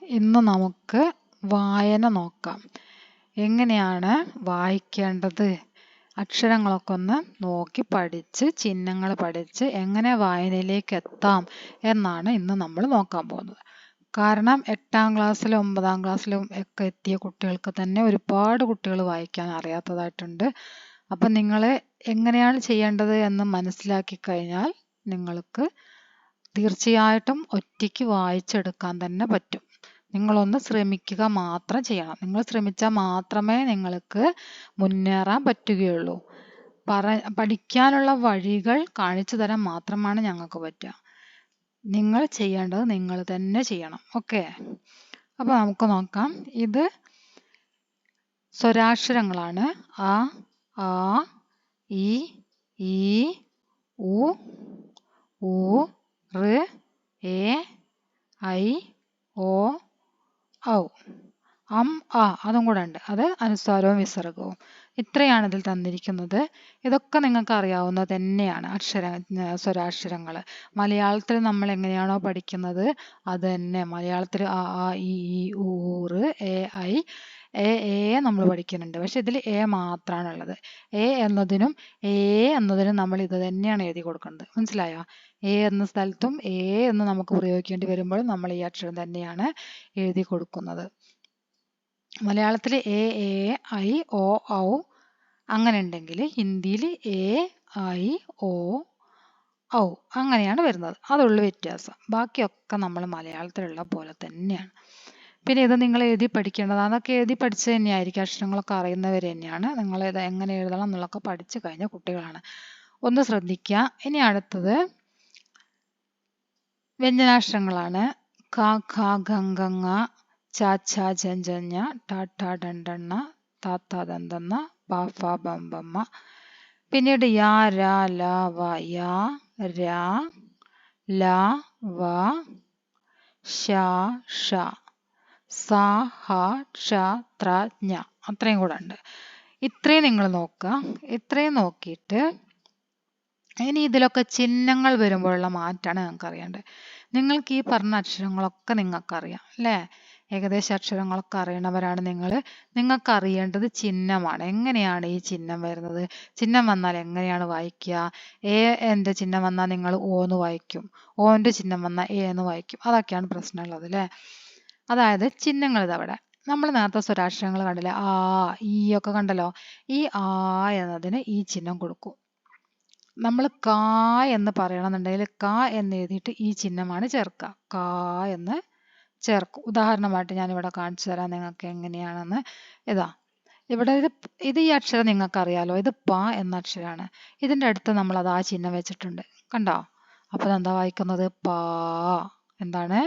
ഇന്ന് നമുക്ക് വായന നോക്കാം. എങ്ങനെയാണ് വായിക്കേണ്ടത്? അക്ഷരങ്ങളൊക്കെ ഒന്ന് നോക്കി പഠിച്ച് ചിഹ്നങ്ങൾ പഠിച്ച് എങ്ങനെ വായനയിലേക്ക് എത്താം എന്നാണ് ഇന്ന് നമ്മൾ നോക്കാൻ പോകുന്നത്. കാരണം 8ാം ക്ലാസ്സിലും 9ാം ക്ലാസ്സിലും ഒക്കെ എത്തിയ കുട്ടികൾക്ക് തന്നെ ഒരുപാട് കുട്ടികൾ വായിക്കാൻ അറിയാത്തതായിട്ടുണ്ട്. അപ്പം നിങ്ങൾ എങ്ങനെയാണ് ചെയ്യേണ്ടത് എന്ന് മനസ്സിലാക്കി കഴിഞ്ഞാൽ നിങ്ങൾക്ക് തീർച്ചയായിട്ടും ഒറ്റയ്ക്ക് വായിച്ചെടുക്കാൻ തന്നെ പറ്റും. നിങ്ങളൊന്ന് ശ്രമിക്കുക മാത്രം ചെയ്യണം. നിങ്ങൾ ശ്രമിച്ചാൽ മാത്രമേ നിങ്ങൾക്ക് മുന്നേറാൻ പറ്റുകയുള്ളൂ. പഠിക്കാനുള്ള വഴികൾ കാണിച്ചു തരാൻ മാത്രമാണ് ഞങ്ങൾക്ക് പറ്റുക. നിങ്ങൾ ചെയ്യേണ്ടത് നിങ്ങൾ തന്നെ ചെയ്യണം. ഓക്കെ, അപ്പോൾ നമുക്ക് നോക്കാം. ഇത് സ്വരാക്ഷരങ്ങളാണ്. അ, ആ, ഇ, ഈ, ഉ, ഊ, ഋ, എ, ഐ, ഓ, ഔ. അം, ആ അതും കൂടെ ഉണ്ട്. അത് അനുസ്വാരവും വിസർഗവും. ഇത്രയാണ് ഇതിൽ തന്നിരിക്കുന്നത്. ഇതൊക്കെ നിങ്ങൾക്ക് അറിയാവുന്നത് തന്നെയാണ്. സ്വരാക്ഷരങ്ങൾ മലയാളത്തിൽ നമ്മൾ എങ്ങനെയാണോ പഠിക്കുന്നത് അത് തന്നെ മലയാളത്തിൽ അ, ആ, ഇ, ഈ, ഊ, ഋ, എ, ഐ, എ നമ്മൾ പഠിക്കുന്നുണ്ട്. പക്ഷെ ഇതിൽ എ മാത്രമാണുള്ളത്. എ എന്നതിനും നമ്മൾ ഇത് തന്നെയാണ് എഴുതി കൊടുക്കുന്നത്. മനസ്സിലായോ? എ എന്ന സ്ഥലത്തും എ എന്ന് നമുക്ക് പ്രയോഗിക്കേണ്ടി വരുമ്പോൾ നമ്മൾ ഈ അക്ഷരം തന്നെയാണ് എഴുതി കൊടുക്കുന്നത്. മലയാളത്തിൽ എ, ഐ, ഓ, ഔ അങ്ങനെ ഉണ്ടെങ്കിൽ ഹിന്ദിയിൽ എ, ഐ, ഓ, ഔ അങ്ങനെയാണ് വരുന്നത്. അതുള്ള വ്യത്യാസം. ബാക്കിയൊക്കെ നമ്മൾ മലയാളത്തിലുള്ള പോലെ തന്നെയാണ്. പിന്നെ ഇത് നിങ്ങൾ എഴുതി പഠിക്കേണ്ടത്. അതൊക്കെ എഴുതി പഠിച്ച് തന്നെയായിരിക്കും. അക്ഷരങ്ങളൊക്കെ അറിയുന്നവർ തന്നെയാണ്. നിങ്ങളിത് എങ്ങനെ എഴുതണം എന്നുള്ളതൊക്കെ പഠിച്ചു കഴിഞ്ഞ കുട്ടികളാണ്. ഒന്ന് ശ്രദ്ധിക്കുക. ഇനി അടുത്തത് വ്യഞ്ജനാക്ഷരങ്ങളാണ്. ക, ഖ, ഗ, ഘ, ങ, ച, ഛ, ജ, ജ, ഞ, ട, ഠ, ഡ, ഢ, ണ, ത, ഥ, ദ, ന്ത, ന, പ, ഫ, ബ, ഭ, മ. പിന്നീട് യ, ര, ല, വ. യ, ര, ല, വ, ശ, ഷ, സ, ഹ, ക്ഷ, ത്ര, ജ്ഞ. അത്രയും കൂടെ ഉണ്ട്. ഇത്രയും നിങ്ങൾ നോക്കുക. ഇത്രയും നോക്കിയിട്ട് ഇനി ഇതിലൊക്കെ ചിഹ്നങ്ങൾ വരുമ്പോഴുള്ള മാറ്റമാണ് നിങ്ങൾക്ക് അറിയേണ്ടത്. നിങ്ങൾക്ക് ഈ പറഞ്ഞ അക്ഷരങ്ങളൊക്കെ നിങ്ങൾക്കറിയാം അല്ലേ? ഏകദേശം അക്ഷരങ്ങളൊക്കെ അറിയണവരാണ് നിങ്ങൾ. നിങ്ങൾക്ക് അറിയേണ്ടത് ചിഹ്നമാണ്. എങ്ങനെയാണ് ഈ ചിഹ്നം വരുന്നത്? ചിഹ്നം വന്നാൽ എങ്ങനെയാണ് വായിക്കുക? എൻ്റെ ചിഹ്നം വന്നാൽ നിങ്ങൾ ഓ എന്ന് വായിക്കും. ഓൻ്റെ ചിഹ്നം വന്നാൽ എ എന്ന് വായിക്കും. അതൊക്കെയാണ് പ്രശ്നമുള്ളത് അല്ലേ? അതായത് ചിഹ്നങ്ങൾ ഇതവിടെ നമ്മൾ നേരത്തെ സ്വരാക്ഷരങ്ങൾ കണ്ടില്ലേ? ആ, ഈ ഒക്കെ കണ്ടല്ലോ. ഈ ആ എന്നതിന് ഈ ചിഹ്നം കൊടുക്കും. നമ്മൾ ക എന്ന് പറയണമെന്നുണ്ടെങ്കിൽ ക എന്ന് എഴുതിയിട്ട് ഈ ചിഹ്നമാണ് ചേർക്കുക. ക എന്ന് ചേർക്കും. ഉദാഹരണമായിട്ട് ഞാനിവിടെ കാണിച്ചു തരാം നിങ്ങൾക്ക് എങ്ങനെയാണെന്ന്. ഇതാ ഇവിടെ ഇത് ഈ അക്ഷരം നിങ്ങൾക്ക് അറിയാലോ. ഇത് പ എന്ന അക്ഷരമാണ്. ഇതിൻ്റെ അടുത്ത് നമ്മൾ അത് ആ ചിഹ്നം വെച്ചിട്ടുണ്ട്. കണ്ടോ? അപ്പോൾ എന്താ വായിക്കുന്നത്? പാ. എന്താണ്?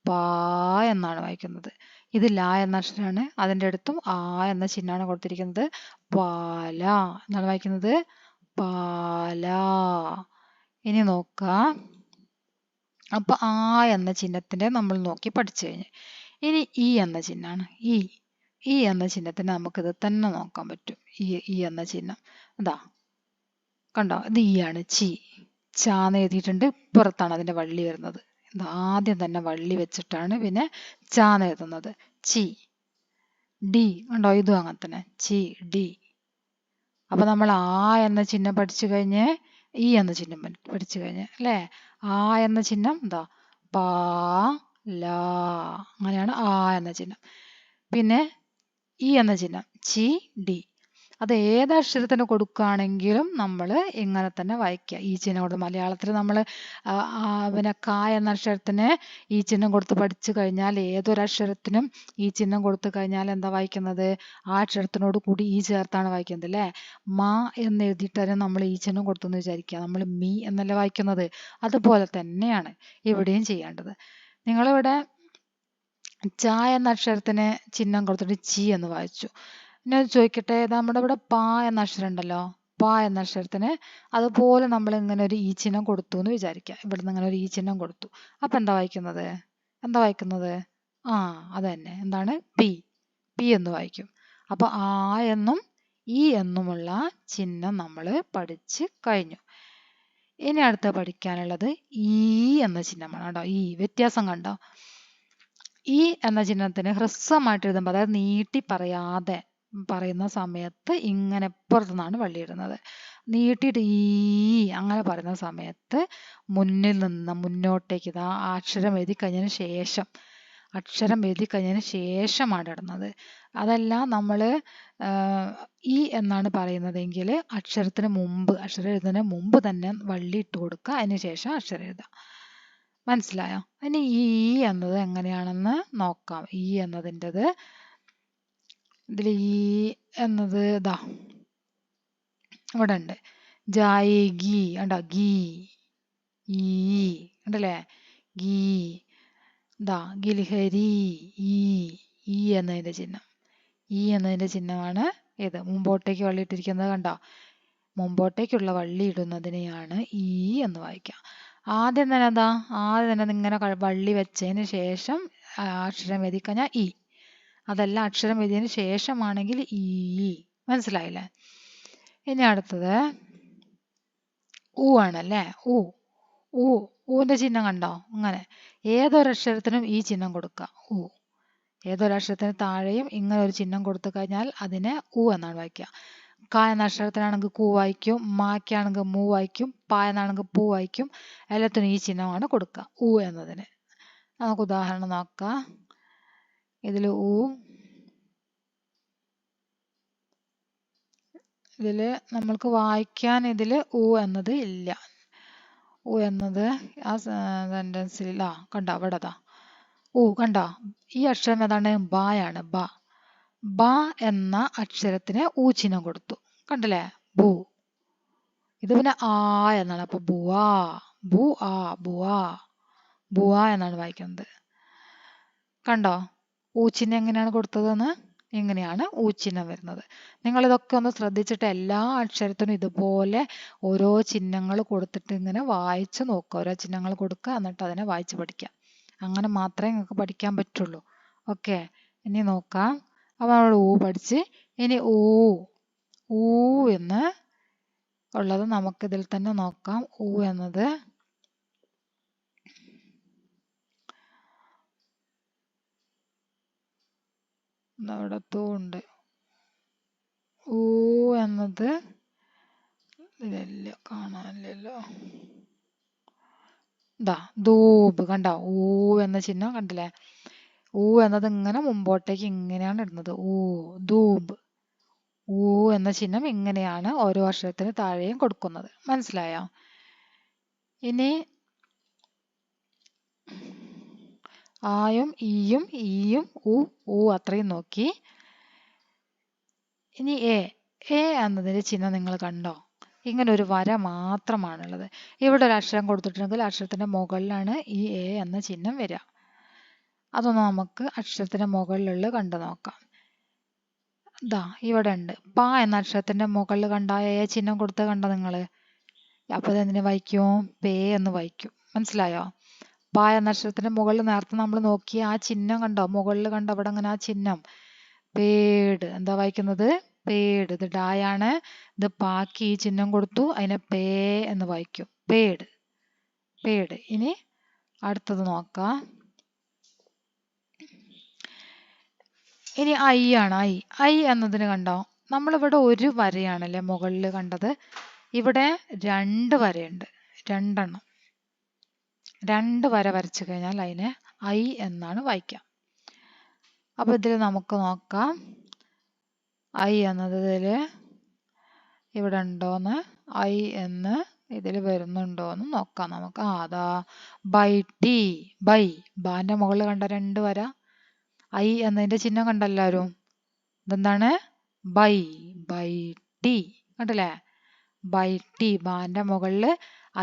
പാ എന്നാണ് വായിക്കുന്നത്. ഇത് ല എന്ന അക്ഷരമാണ്. അതിൻ്റെ അടുത്തും ആ എന്ന ചിഹ്നമാണ് കൊടുത്തിരിക്കുന്നത്. പാല എന്നാണ് വായിക്കുന്നത്. പാല. ഇനി നോക്കുക. അപ്പൊ ആ എന്ന ചിഹ്നത്തിന്റെ നമ്മൾ നോക്കി പഠിച്ചു കഴിഞ്ഞു. ഇനി ഈ എന്ന ചിഹ്നമാണ്. ഈ എന്ന ചിഹ്നത്തിന് നമുക്കിത് തന്നെ നോക്കാൻ പറ്റും. ഈ എന്ന ചിഹ്നം ഇതാ കണ്ടോ? ഇത് ഈ ആണ്. ചാന്ന് എഴുതിയിട്ടുണ്ട്. പുറത്താണ് അതിന്റെ വള്ളി വരുന്നത്. ആദ്യം തന്നെ വള്ളി വെച്ചിട്ടാണ് പിന്നെ ചാന്ന് എഴുതുന്നത്. ചി. ഡി കണ്ടോ? ഇതും അങ്ങനെ തന്നെ. ചി, ഡി. അപ്പൊ നമ്മൾ ആ എന്ന ചിഹ്നം പഠിച്ചു കഴിഞ്ഞ് ഈ എന്ന ചിഹ്നം പഠിച്ചു കഴിഞ്ഞ് അല്ലേ? ആ എന്ന ചിഹ്നം എന്താ? പാ, ല. അങ്ങനെയാണ് ആ എന്ന ചിഹ്നം. പിന്നെ ഈ എന്ന ചിഹ്നം ചി, ഡി. അത് ഏത് അക്ഷരത്തിന് കൊടുക്കുകയാണെങ്കിലും നമ്മൾ ഇങ്ങനെ തന്നെ വായിക്കുക. ഈ ചിഹ്നം കൊടുത്ത് മലയാളത്തിൽ നമ്മൾ പിന്നെ ക എന്ന അക്ഷരത്തിന് ഈ ചിഹ്നം കൊടുത്ത് പഠിച്ചു കഴിഞ്ഞാൽ ഏതൊരക്ഷരത്തിനും ഈ ചിഹ്നം കൊടുത്തു കഴിഞ്ഞാൽ എന്താ വായിക്കുന്നത്? ആ അക്ഷരത്തിനോട് കൂടി ഈ ചേർത്താണ് വായിക്കുന്നത് അല്ലേ? മ എന്ന് എഴുതിയിട്ടാണ് നമ്മൾ ഈ ചിഹ്നം കൊടുത്തെന്ന് വിചാരിക്കുക. നമ്മൾ മീ എന്നല്ല വായിക്കുന്നത്. അതുപോലെ തന്നെയാണ് ഇവിടെയും ചെയ്യേണ്ടത്. നിങ്ങളിവിടെ ച എന്ന അക്ഷരത്തിന് ചിഹ്നം കൊടുത്തിട്ട് ചി എന്ന് വായിച്ചു. പിന്നെ ചോദിക്കട്ടെ, നമ്മുടെ ഇവിടെ പ എന്ന അക്ഷരം ഉണ്ടല്ലോ. പ എന്ന അക്ഷരത്തിന് അതുപോലെ നമ്മൾ ഇങ്ങനെ ഒരു ഈ ചിഹ്നം കൊടുത്തു എന്ന് വിചാരിക്കുക. ഇവിടുന്ന് ഇങ്ങനെ ഒരു ഈ ചിഹ്നം കൊടുത്തു. അപ്പൊ എന്താ വായിക്കുന്നത്? ആ അത് തന്നെ. എന്താണ്? പി എന്ന് വായിക്കും. അപ്പൊ ആ എന്നും ഈ എന്നുമുള്ള ചിഹ്നം നമ്മൾ പഠിച്ച് കഴിഞ്ഞു. ഇനി അടുത്ത പഠിക്കാനുള്ളത് ഈ എന്ന ചിഹ്നമാണ്. കണ്ടോ? ഈ വ്യത്യാസം കണ്ടോ? ഈ എന്ന ചിഹ്നത്തിന് ഹ്രസ്വമായിട്ട് എഴുതുമ്പോൾ, അതായത് നീട്ടി പറയാതെ പറയുന്ന സമയത്ത് ഇങ്ങനെ പുറത്തുനിന്നാണ് വള്ളി ഇടുന്നത്. നീട്ടിയിട്ട് ഈ അങ്ങനെ പറയുന്ന സമയത്ത് മുന്നിൽ നിന്ന് മുന്നോട്ടേക്ക് ഇതാ അക്ഷരം എഴുതി കഴിഞ്ഞതിന് ശേഷം ശേഷമാണ് ഇടുന്നത്. അതല്ല നമ്മൾ ഈ എന്നാണ് പറയുന്നതെങ്കിൽ അക്ഷരം എഴുതുന്നതിന് മുമ്പ് തന്നെ വള്ളി ഇട്ട് കൊടുക്കുക, അതിന് ശേഷം അക്ഷരം എഴുതുക. മനസ്സിലായോ? ഇനി ഈ എന്നത് എങ്ങനെയാണെന്ന് നോക്കാം. ഈ എന്നതിൻ്റെത് ഇതിൽ ഈ എന്നത് ഇതാ ഇവിടെ ഉണ്ട്. ജായേഗി ഉണ്ടോ? ഗീ ഈ ഉണ്ടല്ലേ? ഗീ ദാ ഗിൽഹരി ഈ എന്നതിന്റെ ചിഹ്നം. ഈ എന്നതിന്റെ ചിഹ്നമാണ് ഇത്. മുമ്പോട്ടേക്ക് വള്ളി ഇട്ടിരിക്കുന്നത് കണ്ടോ? മുമ്പോട്ടേക്കുള്ള വള്ളി ഇടുന്നതിനെയാണ് ഈ എന്ന് വായിക്കുക. ആദ്യം തന്നെ ഇങ്ങനെ വള്ളി വെച്ചതിന് ശേഷം അക്ഷരം എഴുതി കഴിഞ്ഞാൽ ഈ. അതല്ല അക്ഷരം എഴുതിയതിന് ശേഷമാണെങ്കിൽ ഈ. മനസ്സിലായില്ലേ? ഇനി അടുത്തത് ഊ ആണല്ലേ? ഊവിന്റെ ചിഹ്നം കണ്ടോ? അങ്ങനെ ഏതൊരക്ഷരത്തിനും ഈ ചിഹ്നം കൊടുക്കുക. ഊ. ഏതൊരക്ഷരത്തിന് താഴെയും ഇങ്ങനെ ഒരു ചിഹ്നം കൊടുത്തു കഴിഞ്ഞാൽ അതിനെ ഊ എന്നാണ് വായിക്കുക. ക എന്ന അക്ഷരത്തിനാണെങ്കിൽ കൂ വായിക്കും, മാക്കാണെങ്കിൽ മൂ വായിക്കും, പ എന്നാണെങ്കിൽ പൂ വായിക്കും. എല്ലാത്തിനും ഈ ചിഹ്നമാണ് കൊടുക്കുക ഊ എന്നതിന്. നമുക്ക് ഉദാഹരണം നോക്കാം. ഇതിൽ ഊ, ഇതിൽ നമ്മൾക്ക് വായിക്കാൻ ഇതിൽ ഊ എന്നത് ഇല്ല. ഊ എന്നത് ആ സെന്റൻസിൽ കണ്ടോ? ഇവിടെ ഊ കണ്ടോ? ഈ അക്ഷരം ഏതാണ്? ബായാണ്. ബ എന്ന അക്ഷരത്തിന് ഊ ചിഹ്നം കൊടുത്തു. കണ്ടല്ലേ? ബു. ഇത് പിന്നെ ആ എന്നാണ്. അപ്പൊ ബുവാ, ബുവാ എന്നാണ് വായിക്കുന്നത്. കണ്ടോ? ഊ ചിഹ്നം എങ്ങനെയാണ് കൊടുത്തതെന്ന്? ഇങ്ങനെയാണ് ഊ ചിഹ്നം വരുന്നത്. നിങ്ങൾ ഇതൊക്കെ ഒന്ന് ശ്രദ്ധിച്ചിട്ട് എല്ലാ അക്ഷരത്തിനും ഇതുപോലെ ഓരോ ചിഹ്നങ്ങൾ കൊടുത്തിട്ട് ഇങ്ങനെ വായിച്ചു നോക്കുക. ഓരോ ചിഹ്നങ്ങൾ കൊടുക്കുക, എന്നിട്ട് അതിനെ വായിച്ച് പഠിക്കുക. അങ്ങനെ മാത്രമേ നിങ്ങൾക്ക് പഠിക്കാൻ പറ്റുള്ളൂ. ഓക്കെ, ഇനി നോക്കാം. അപ്പോൾ നമ്മൾ ഊ പഠിച്ച്. ഇനി ഊ എന്ന് ഉള്ളത് നമുക്കിതിൽ തന്നെ നോക്കാം. ഊ എന്നത് അവിടെ ഉണ്ട്. ഊ എന്നത് ഇതില്ല, കാണാനില്ലല്ലോ. ധൂബ് കണ്ടോ? ഊ എന്ന ചിഹ്നം കണ്ടില്ലേ? ഊ എന്നത് ഇങ്ങനെ മുമ്പോട്ടേക്ക് ഇങ്ങനെയാണ് ഇടുന്നത്. ധൂബ്. ഊ എന്ന ചിഹ്നം ഇങ്ങനെയാണ് ഓരോ അക്ഷരത്തിന് താഴെയും കൊടുക്കുന്നത്. മനസ്സിലായോ? ഇനി ആയും ഈയും ഊ അത്രയും നോക്കി. ഇനി എ എന്നതിന്റെ ചിഹ്നം നിങ്ങൾ കണ്ടോ? ഇങ്ങനെ ഒരു വര മാത്രമാണുള്ളത്. ഇവിടെ ഒരു അക്ഷരം കൊടുത്തിട്ടുണ്ടെങ്കിൽ അക്ഷരത്തിന്റെ മുകളിലാണ് ഈ എ എന്ന ചിഹ്നം വരിക. അതൊന്ന് നമുക്ക് അക്ഷരത്തിന്റെ മുകളിലുള്ള കണ്ടു നോക്കാം. ഇവിടെ ഉണ്ട്. പ എന്ന അക്ഷരത്തിന്റെ മുകളിൽ കണ്ട എ ചിഹ്നം കൊടുത്ത് കണ്ടോ നിങ്ങള്? അപ്പൊ അതെന്തിനെ വായിക്കും? പേ എന്ന് വായിക്കും. മനസ്സിലായോ? പ എന്ന അക്ഷരത്തിന്റെ മുകളിൽ നേരത്തെ നമ്മൾ നോക്കി ആ ചിഹ്നം കണ്ടോ? മുകളിൽ കണ്ടോ? അവിടെ അങ്ങനെ ആ ചിഹ്നം പേട്. എന്താ വായിക്കുന്നത്? പേട്. ഇത് ഡായാണ്. ഇത് പാക്കി ഈ ചിഹ്നം കൊടുത്തു, അതിനെ പേ എന്ന് വായിക്കും. പേട്. ഇനി അടുത്തത് നോക്കാം. ഇനി ഐ ആണ്. ഐ എന്നതിന് കണ്ടോ? നമ്മളിവിടെ ഒരു വരയാണല്ലേ മുകളിൽ കണ്ടത്. ഇവിടെ 2 വരയുണ്ട്. 2 എണ്ണം. 2 വര വരച്ചു കഴിഞ്ഞാൽ അതിനെ ഐ എന്നാണ് വായിക്കുക. അപ്പൊ ഇതിൽ നമുക്ക് നോക്കാം. ഐ എന്നതിൽ ഇവിടെ ഉണ്ടോന്ന്, ഐ എന്ന് ഇതിൽ വരുന്നുണ്ടോന്ന് നോക്കാം നമുക്ക്. അതാ ബൈ. ബാന്റെ മുകളിൽ കണ്ട 2 വര. ഐ എന്നതിന്റെ ചിഹ്നം കണ്ടെല്ലാരും. ഇതെന്താണ്? By T. കണ്ടല്ലേ? By T. ബാന്റെ മുകളിൽ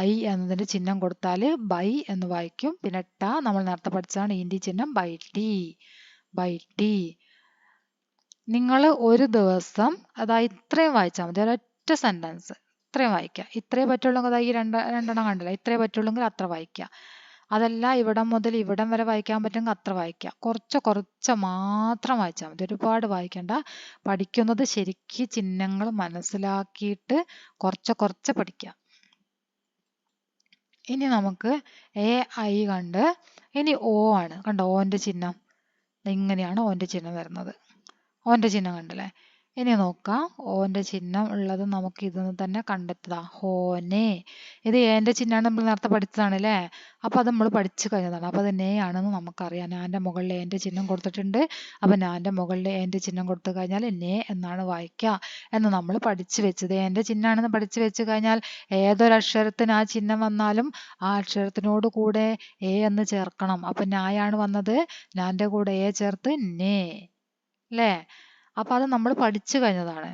ഐ എന്നതിന്റെ ചിഹ്നം കൊടുത്താൽ ബൈ എന്ന് വായിക്കും. പിന്നെ നമ്മൾ നേരത്തെ പഠിച്ചതാണ് ഈന്റെ ചിഹ്നം. ബൈ ടി. നിങ്ങൾ ഒരു ദിവസം ഇത്രയും വായിച്ചാൽ മതി. ഒരൊറ്റ സെന്റൻസ് ഇത്രയും വായിക്കുക. ഇത്രേ പറ്റുള്ളെങ്കിൽ ഈ രണ്ടെണ്ണം കണ്ടില്ല. ഇത്രേ പറ്റുള്ളെങ്കിൽ അത്ര വായിക്കുക. അതല്ല ഇവിടം മുതൽ ഇവിടം വരെ വായിക്കാൻ പറ്റുമെങ്കിൽ അത്ര വായിക്കുക. കുറച്ച് മാത്രം വായിച്ചാൽ മതി. ഒരുപാട് വായിക്കണ്ട. പഠിക്കുന്നത് ശരിക്ക് ചിഹ്നങ്ങൾ മനസ്സിലാക്കിയിട്ട് കുറച്ച് പഠിക്കുക. ഇനി നമുക്ക് ഐ കണ്ട്. ഇനി ഓ ആണ്. കണ്ടോ? ഓന്റെ ചിഹ്നം. ഇങ്ങനെയാണ് ഓൻ്റെ ചിഹ്നം വരുന്നത്. ഓൻ്റെ ചിഹ്നം കണ്ടല്ലേ. ഇനി നോക്കാം, ഓൻ്റെ ചിഹ്നം ഉള്ളത് നമുക്ക് ഇതൊന്ന് തന്നെ കണ്ടെത്തുക. ഹോനെ, ഇത് ഏൻ്റെ ചിഹ്നമാണ്, നമ്മൾ നേരത്തെ പഠിച്ചതാണ് അല്ലേ. അപ്പോൾ അത് നമ്മൾ പഠിച്ചു കഴിഞ്ഞതാണ്. അപ്പോൾ അത് നേ ആണെന്ന് നമുക്കറിയാം. ഞാൻ്റെ മുകളിൽ ഏൻ്റെ ചിഹ്നം കൊടുത്തിട്ടുണ്ട്. അപ്പോൾ ഞാൻ്റെ മുകളിൽ ഏൻ്റെ ചിഹ്നം കൊടുത്തു കഴിഞ്ഞാൽ നേ എന്നാണ് വായിക്കുക എന്ന് നമ്മൾ പഠിച്ചു വെച്ചത്. ഏൻ്റെ ചിഹ്നമാണെന്ന് പഠിച്ചു വെച്ച് കഴിഞ്ഞാൽ ഏതൊരക്ഷരത്തിന് ആ ചിഹ്നം വന്നാലും ആ അക്ഷരത്തിനോട് കൂടെ എ എന്ന് ചേർക്കണം. അപ്പം നായാണ് വന്നത്, ഞാൻ്റെ കൂടെ എ ചേർത്ത് നേ അല്ലേ. അപ്പം അത് നമ്മൾ പഠിച്ചു കഴിഞ്ഞതാണ്.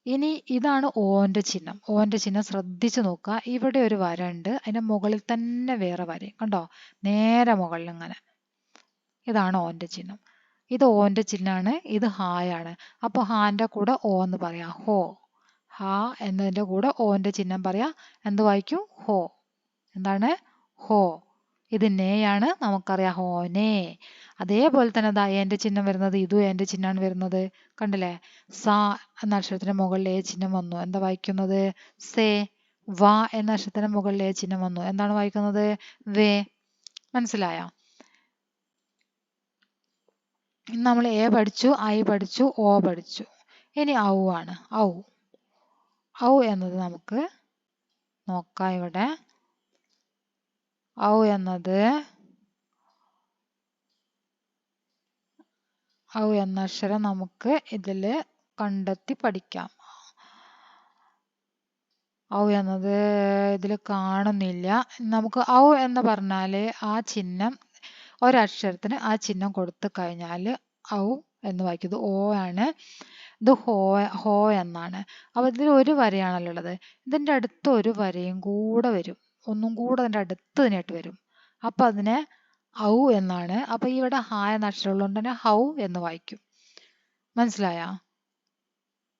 ഇനി ഇതാണ് ഓൻ്റെ ചിഹ്നം. ഓൻ്റെ ചിഹ്നം ശ്രദ്ധിച്ചു നോക്കുക. ഇവിടെ ഒരു വര ഉണ്ട്, അതിൻ്റെ മുകളിൽ തന്നെ വേറെ വര കണ്ടോ, നേരെ മുകളിൽ ഇങ്ങനെ. ഇതാണ് ഓൻ്റെ ചിഹ്നം. ഇത് ഓൻ്റെ ചിഹ്നമാണ്, ഇത് ഹായാണ്. അപ്പോൾ ഹാൻ്റെ കൂടെ ഓ എന്ന് പറയാം, ഹോ. ഹാ എന്നതിൻ്റെ കൂടെ ഓൻ്റെ ചിഹ്നം പറയാം, എന്ത് വായിക്കും, ഹോ. എന്താണ്, ഹോ. ഇത് നേയാണ്, നമുക്കറിയാം ഹോനെ. അതേപോലെ തന്നെ ദാ ഏൻ്റെ ചിഹ്നം വരുന്നത്, ഇതും ഏൻ്റെ ചിഹ്നമാണ് വരുന്നത്, കണ്ടില്ലേ. സ എന്ന അക്ഷരത്തിന് മുകളിൽ ഏ ചിഹ്നം വന്നു, എന്താ വായിക്കുന്നത്, സേ. വ എന്ന അക്ഷരത്തിന് മുകളിൽ ഏ ചിഹ്നം വന്നു, എന്താണ് വായിക്കുന്നത്, വേ. മനസ്സിലായോ? നമ്മൾ എ പഠിച്ചു, ഐ പഠിച്ചു, ഓ പഠിച്ചു. ഇനി ഔ ആണ്. ഔ. ഔ എന്നത് നമുക്ക് നോക്കാം. ഇവിടെ ഔ എന്നത്, ഔ എന്ന അക്ഷരം നമുക്ക് ഇതിൽ കണ്ടെത്തി പഠിക്കാം. ഔ എന്നത് ഇതിൽ കാണുന്നില്ല. നമുക്ക് ഔ എന്ന് പറഞ്ഞാൽ ആ ചിഹ്നം, ഒരക്ഷരത്തിന് ആ ചിഹ്നം കൊടുത്തു കഴിഞ്ഞാൽ ഔ എന്ന് വായിക്കുന്നത് ഓ ആണ്. ഇത് ഹോ എന്നാണ്. അപ്പോൾ ഇതിൽ ഒരു വരയാണല്ലോ ഉള്ളത്. ഇതിൻ്റെ അടുത്ത് ഒരു വരയും കൂടെ വരും, ഒന്നും കൂടെ അതിൻ്റെ അടുത്ത് തന്നെയായിട്ട് വരും. അപ്പം അതിനെ ഔ എന്നാണ്. അപ്പം ഇവിടെ ഹാ എന്ന അക്ഷരം ഉള്ളതുകൊണ്ട് തന്നെ ഹൗ എന്ന് വായിക്കും. മനസ്സിലായോ?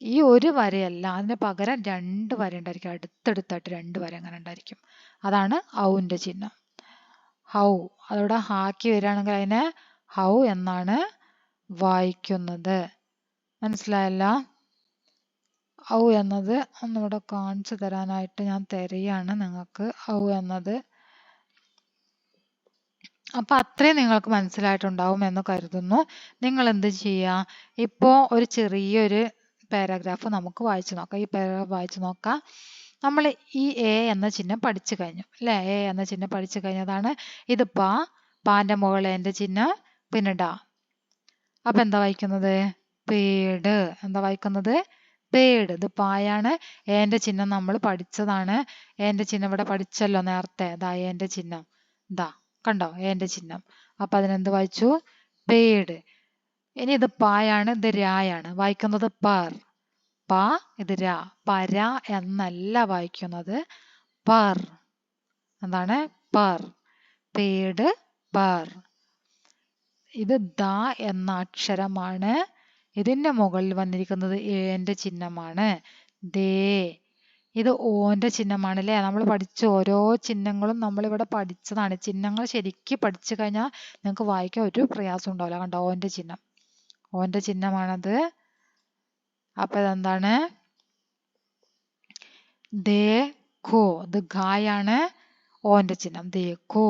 ഈ ഒരു വരയല്ല, അതിന് പകരം രണ്ട് വര ഉണ്ടായിരിക്കും, അടുത്തടുത്തായിട്ട് രണ്ട് വര അങ്ങനെ ഉണ്ടായിരിക്കും. അതാണ് ഔൻ്റെ ചിഹ്നം. ഹൗ, അതോടെ ഹാക്കി വരികയാണെങ്കിൽ അതിനെ ഹൗ എന്നാണ് വായിക്കുന്നത്. മനസ്സിലായല്ലോ? ഔ എന്നത് ഒന്നിവിടെ കാണിച്ചു തരാനായിട്ട് ഞാൻ തരികയാണ് നിങ്ങൾക്ക്. ഔ എന്നത്, അപ്പം അത്രയും നിങ്ങൾക്ക് മനസ്സിലായിട്ടുണ്ടാവും എന്ന് കരുതുന്നു. നിങ്ങൾ എന്ത് ചെയ്യുക, ഇപ്പോൾ ഒരു ചെറിയൊരു പാരഗ്രാഫ് നമുക്ക് വായിച്ചു നോക്കാം. ഈ പാരഗ്രാഫ് വായിച്ചു നോക്കാം. നമ്മൾ ഈ എ എന്ന ചിഹ്നം പഠിച്ചു കഴിഞ്ഞു അല്ലേ. എ എന്ന ചിഹ്നം പഠിച്ചു കഴിഞ്ഞതാണ്. ഇത് പാ, പാൻ്റെ മുകളിൽ എൻ്റെ ചിഹ്നം, പിന്നെ ഡാ. അപ്പം എന്താ വായിക്കുന്നത്, പേട്. എന്താ വായിക്കുന്നത്, പേട്. ഇത് പായാണ്. ഏൻ്റെ ചിഹ്നം നമ്മൾ പഠിച്ചതാണ്. ഏൻ്റെ ചിഹ്നം ഇവിടെ പഠിച്ചല്ലോ നേരത്തെ. ദാ ഏൻ്റെ ചിഹ്നം, ദാ കണ്ടോ ഏൻ്റെ ചിഹ്നം. അപ്പം അതിനെന്ത് വായിച്ചു, പേട്. ഇനി ഇത് പായാണ്, ഇത് രായാണ്. വായിക്കുന്നത് പർ. പ, ഇത് രാ. പര എന്നല്ല വായിക്കുന്നത്, പർ. എന്താണ്, പർ. പേട്, പർ. ഇത് ദ എന്ന അക്ഷരമാണ്. ഇതിൻ്റെ മുകളിൽ വന്നിരിക്കുന്നത് ഏൻ്റെ ചിഹ്നമാണ്, ദേ. ഇത് ഓൻ്റെ ചിഹ്നമാണ് അല്ലേ. നമ്മൾ പഠിച്ച ഓരോ ചിഹ്നങ്ങളും നമ്മളിവിടെ പഠിച്ചതാണ്. ചിഹ്നങ്ങൾ ശരിക്കും പഠിച്ചു കഴിഞ്ഞാൽ നിങ്ങൾക്ക് വായിക്കാൻ ഒരു പ്രയാസം ഉണ്ടാവില്ല. കണ്ടോ ഓൻ്റെ ചിഹ്നം, ഓൻ്റെ ചിഹ്നമാണത്. അപ്പം ഇതെന്താണ്, ദേഖോ. ഇത് ഖായാണ്, ഓൻ്റെ ചിഹ്നം ദേഖോ.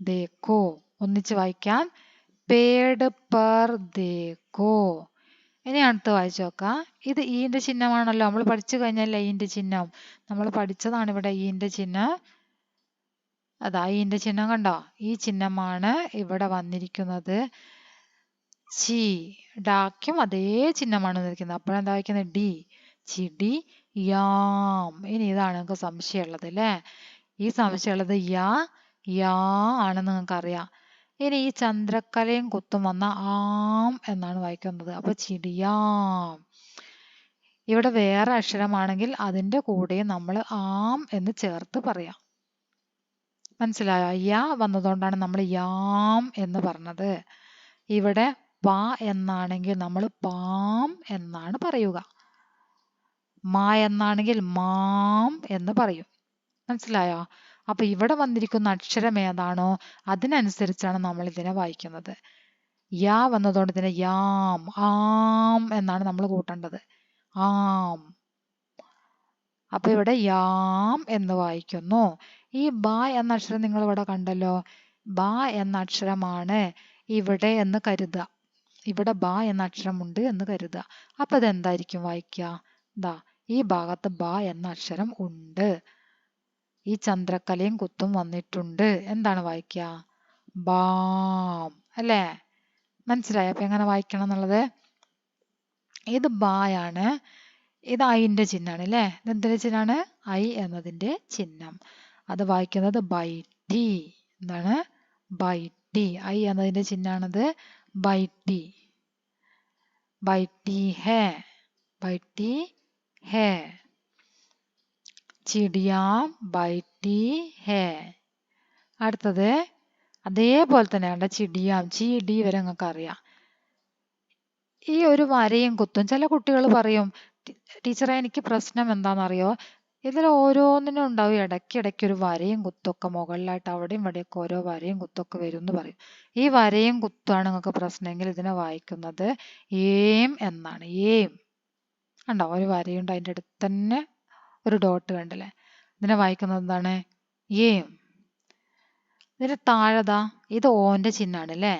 ദേഖോ. ഒന്നിച്ച് വായിക്കാം, പേട് പർ ദേഖോ. ഇനി അടുത്ത് വായിച്ചു നോക്കാം. ഇത് ഈൻ്റെ ചിഹ്നമാണല്ലോ, നമ്മൾ പഠിച്ചു കഴിഞ്ഞല്ലേ ഈൻ്റെ ചിഹ്നം. നമ്മൾ പഠിച്ചതാണ് ഇവിടെ ഈൻ്റെ ചിഹ്നം. അതാ ഈൻ്റെ ചിഹ്നം കണ്ടോ, ഈ ചിഹ്നമാണ് ഇവിടെ വന്നിരിക്കുന്നത്. ചി. ഡാക്കും അതേ ചിഹ്നമാണ് വന്നിരിക്കുന്നത്. അപ്പോഴെന്താ വായിക്കുന്നത്, ഡി. ചിടി, യാം. ഇനി ഇതാണ് നിങ്ങൾക്ക് സംശയമുള്ളത് അല്ലേ. ഈ സംശയമുള്ളത് യാ ആണെന്ന് നിങ്ങൾക്ക് അറിയാം. ഇനി ഈ ചന്ദ്രക്കലയും കുത്തും വന്ന ആം എന്നാണ് വായിക്കുന്നത്. അപ്പൊ ചിടിയാം. ഇവിടെ വേറെ അക്ഷരമാണെങ്കിൽ അതിൻ്റെ കൂടെ നമ്മൾ ആം എന്ന് ചേർത്ത് പറയാം. മനസ്സിലായോ? യാ വന്നതുകൊണ്ടാണ് നമ്മൾ യാം എന്ന് പറഞ്ഞത്. ഇവിടെ പ എന്നാണെങ്കിൽ നമ്മൾ പാം എന്നാണ് പറയുക. മാ എന്നാണെങ്കിൽ മാം എന്ന് പറയും. മനസ്സിലായോ? അപ്പൊ ഇവിടെ വന്നിരിക്കുന്ന അക്ഷരം ഏതാണോ അതിനനുസരിച്ചാണ് നമ്മൾ ഇതിനെ വായിക്കുന്നത്. യാ വന്നതുകൊണ്ട് ഇതിനെ യാം, ആം എന്നാണ് നമ്മൾ കൂട്ടേണ്ടത്. ആം. അപ്പൊ ഇവിടെ യാം എന്ന് വായിക്കുന്നു. ഈ ബ എന്ന അക്ഷരം നിങ്ങൾ ഇവിടെ കണ്ടല്ലോ. ബ എന്ന അക്ഷരമാണ് ഇവിടെ എന്ന് കരുതുക. ഇവിടെ ബ എന്ന അക്ഷരമുണ്ട് എന്ന് കരുതുക. അപ്പൊ ഇതെന്തായിരിക്കും വായിക്കുക? ദാ ഈ ഭാഗത്ത് ബ എന്ന അക്ഷരം ഉണ്ട്. ഈ ചന്ദ്രക്കലയും കുത്തും വന്നിട്ടുണ്ട്. എന്താണ് വായിക്കുക? ബാം അല്ലേ? മനസ്സിലായോ അപ്പൊ എങ്ങനെ വായിക്കണം എന്നുള്ളത്? ഇത് ബായാണ്. ഇത് ഐന്റെ ചിഹ്നമാണ് അല്ലേ? ഇത് എന്തിന്റെ ചിഹ്നമാണ്? ഐ എന്നതിന്റെ ചിഹ്നം. അത് വായിക്കുന്നത് ബൈറ്റി. എന്താണ്? ബൈറ്റി. ഐ എന്നതിന്റെ ചിഹ്നമാണത്. ബൈറ്റി. ബൈറ്റി ഹേ. ബൈറ്റി ഹേ. ചിടിയാം ബൈറ്റി ഹേ. അടുത്തത് അതേപോലെ തന്നെയാണ് ചിടിയാം. ചി ഡി വരെ നിങ്ങൾക്ക് അറിയാം. ഈ ഒരു വരയും കുത്തും ചില കുട്ടികൾ പറയും, ടീച്ചറെ എനിക്ക് പ്രശ്നം എന്താണെന്നറിയോ, ഇതിൽ ഓരോന്നിനും ഉണ്ടാവും ഇടയ്ക്കിടയ്ക്ക് ഒരു വരയും കുത്തൊക്കെ മുകളിലായിട്ട് അവിടെയും ഇവിടെയൊക്കെ ഓരോ വരയും കുത്തൊക്കെ വരും എന്ന് പറയും. ഈ വരയും കുത്താണ് നിങ്ങൾക്ക് പ്രശ്നമെങ്കിൽ ഇതിനെ വായിക്കുന്നത് ഏം എന്നാണ്. ഏം കണ്ടോ? ഒരു വരയുണ്ട്, അതിൻ്റെ അടുത്ത് തന്നെ ഒരു ഡോട്ട് കണ്ടില്ലേ? ഇതിനെ വായിക്കുന്നത് എന്താണ്? ഏം. ഇതിന് താഴെതാ ഇത് ഓന്റെ ചിഹ്നാണ് അല്ലേ?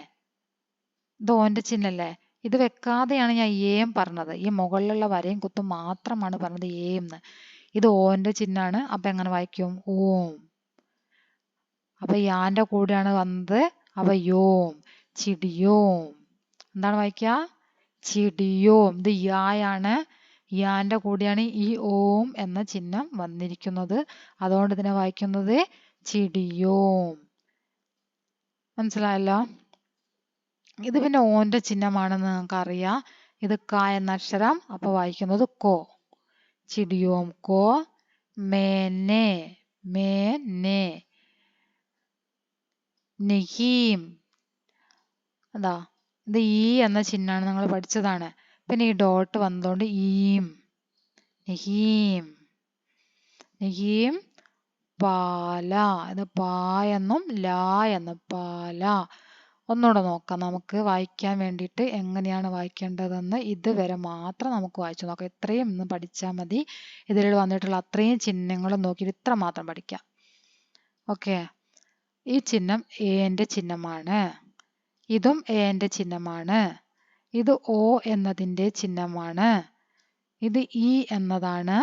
ഇത് ഓന്റെ ചിഹ്നല്ലേ? ഇത് വെക്കാതെയാണ് ഞാൻ ഏം പറഞ്ഞത്. ഈ മുകളിലുള്ള വരയും കുത്തും മാത്രമാണ് പറഞ്ഞത് ഏന്ന്. ഇത് ഓന്റെ ചിഹ്നാണ്. അപ്പൊ എങ്ങനെ വായിക്കും? ഓം. അപ്പൊ യാന്റെ കൂടെയാണ് വന്നത്. അപ്പൊ യോം. ചിടിയോം. എന്താണ് വായിക്കുക? ചിടിയോം. ഇത് യായാണ്. യാന്റെ കൂടെയാണ് ഈ ഓം എന്ന ചിഹ്നം വന്നിരിക്കുന്നത്. അതുകൊണ്ട് ഇതിനെ വായിക്കുന്നത് ചിടിയോം. മനസ്സിലായല്ലോ? ഇത് പിന്നെ ഓന്റെ ചിഹ്നമാണെന്ന് നിങ്ങൾക്ക് അറിയാം. ഇത് ക എന്ന അക്ഷരം. അപ്പൊ വായിക്കുന്നത് കോ. ചിടിയോം കോ. മേനെ. മേനെ. നഹീം. അതാ ഇത് ഈ എന്ന ചിഹ്നമാണ്, നിങ്ങൾ പഠിച്ചതാണ്. പിന്നെ ഈ ഡോട്ട് വന്നതുകൊണ്ട് ഈം. നഹീം. നഹീം പാല. ഇത് പാ എന്നും ലാ എന്നും പാല. ഒന്നുകൂടെ നോക്കാം നമുക്ക് വായിക്കാൻ വേണ്ടിയിട്ട് എങ്ങനെയാണ് വായിക്കേണ്ടതെന്ന്. ഇതുവരെ മാത്രം നമുക്ക് വായിച്ചു നോക്കാം. ഇത്രയും ഇന്ന് പഠിച്ചാൽ മതി. ഇതിൽ വന്നിട്ടുള്ള അത്രയും ചിഹ്നങ്ങളും നോക്കിയിട്ട് ഇത്ര മാത്രം പഠിക്കാം. ഓക്കെ. ഈ ചിഹ്നം എന്റെ ചിഹ്നമാണ്. ഇതും എന്റെ ചിഹ്നമാണ്. ഇത് ഓ എന്നതിൻ്റെ ചിഹ്നമാണ്. ഇത് ഇ എന്നതാണ്.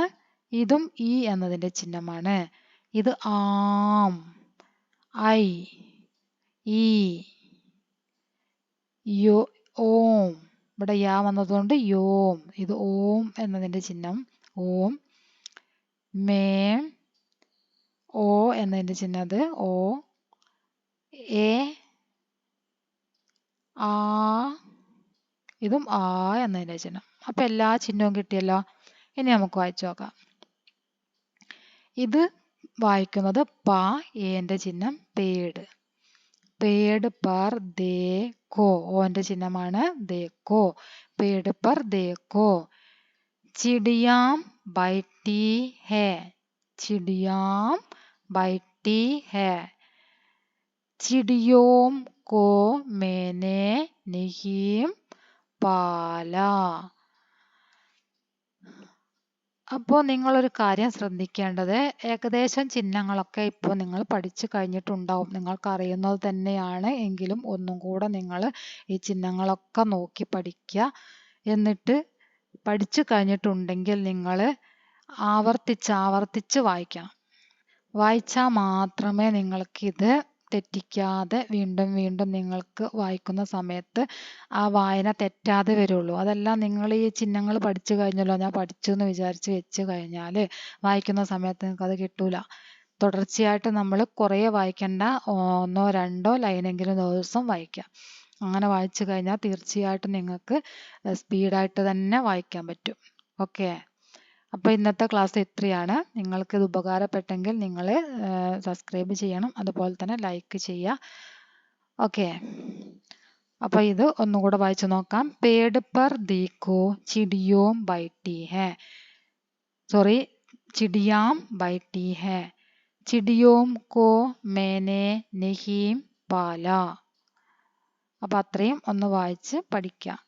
ഇതും ഇ എന്നതിൻ്റെ ചിഹ്നമാണ്. ഇത് ആം. ഐ. ഈ. യോ. ഓം. ഇവിടെ യാ വന്നതുകൊണ്ട് യോം. ഇത് ഓം എന്നതിൻ്റെ ചിഹ്നം. ഓം. മേം. ഓ എന്നതിൻ്റെ ചിഹ്നം അത് ഓ. എ. ആ. ഇതും ആ എന്നതിൻ്റെ ചിഹ്നം. അപ്പൊ എല്ലാ ചിഹ്നവും കിട്ടിയല്ലോ. ഇനി നമുക്ക് വായിച്ചു നോക്കാം. ഇത് വായിക്കുന്നത് പ. എന്റെ ചിഹ്നം പേട്. പേട് പർ ദേഖോ. ഓന്റെ ചിഹ്നമാണ് ദേഖോ. പേട് പർ ദേഖോ. ചിടിയാം ബൈട്ടി ഹേ. ചിടിയാം ബൈട്ടി ഹേ. ചിടിയോം കോ മേനെ നഹീം പാല. അപ്പോൾ നിങ്ങളൊരു കാര്യം ശ്രദ്ധിക്കേണ്ടത്, ഏകദേശം ചിഹ്നങ്ങളൊക്കെ ഇപ്പോൾ നിങ്ങൾ പഠിച്ചു കഴിഞ്ഞിട്ടുണ്ടാവും. നിങ്ങൾക്ക് അറിയുന്നത് തന്നെയാണ് എങ്കിലും ഒന്നും കൂടെ നിങ്ങൾ ഈ ചിഹ്നങ്ങളൊക്കെ നോക്കി പഠിക്കുക. എന്നിട്ട് പഠിച്ചു കഴിഞ്ഞിട്ടുണ്ടെങ്കിൽ നിങ്ങൾ ആവർത്തിച്ച് വായിക്കണം. വായിച്ചാൽ മാത്രമേ നിങ്ങൾക്കിത് തെറ്റിക്കാതെ വീണ്ടും വീണ്ടും നിങ്ങൾക്ക് വായിക്കുന്ന സമയത്ത് ആ വായന തെറ്റാതെ വരുള്ളൂ. അതല്ല നിങ്ങൾ ഈ ചിഹ്നങ്ങൾ പഠിച്ചു കഴിഞ്ഞല്ലോ, ഞാൻ പഠിച്ചു എന്ന് വിചാരിച്ച് വെച്ച് കഴിഞ്ഞാൽ വായിക്കുന്ന സമയത്ത് നിങ്ങൾക്ക് അത് കിട്ടൂല. തുടർച്ചയായിട്ട് നമ്മൾ കുറേ വായിക്കേണ്ട, 1-2 ലൈനെങ്കിലും ദിവസം വായിക്കാം. അങ്ങനെ വായിച്ചു കഴിഞ്ഞാൽ തീർച്ചയായിട്ടും നിങ്ങൾക്ക് സ്പീഡായിട്ട് തന്നെ വായിക്കാൻ പറ്റും. ഓക്കെ. അപ്പോൾ ഇന്നത്തെ ക്ലാസ് ഇത്രയാണ്. നിങ്ങൾക്ക് ഇത് ഉപകാരപ്പെട്ടെങ്കിൽ നിങ്ങൾ സബ്സ്ക്രൈബ് ചെയ്യണം, അതുപോലെ തന്നെ ലൈക്ക് ചെയ്യുക. ഓക്കെ. അപ്പോൾ ഇത് ഒന്നുകൂടെ വായിച്ചു നോക്കാം. പേട് പർ ദീഖോ ചിടിയോം ബൈട്ടി ഹേ. സോറി, ചിടിയാം ബൈട്ടി ഹേ. ചിടിയോം കോ മേനെ നഹീം പാല. അപ്പോൾ അത്രയും ഒന്ന് വായിച്ച് പഠിക്കാം.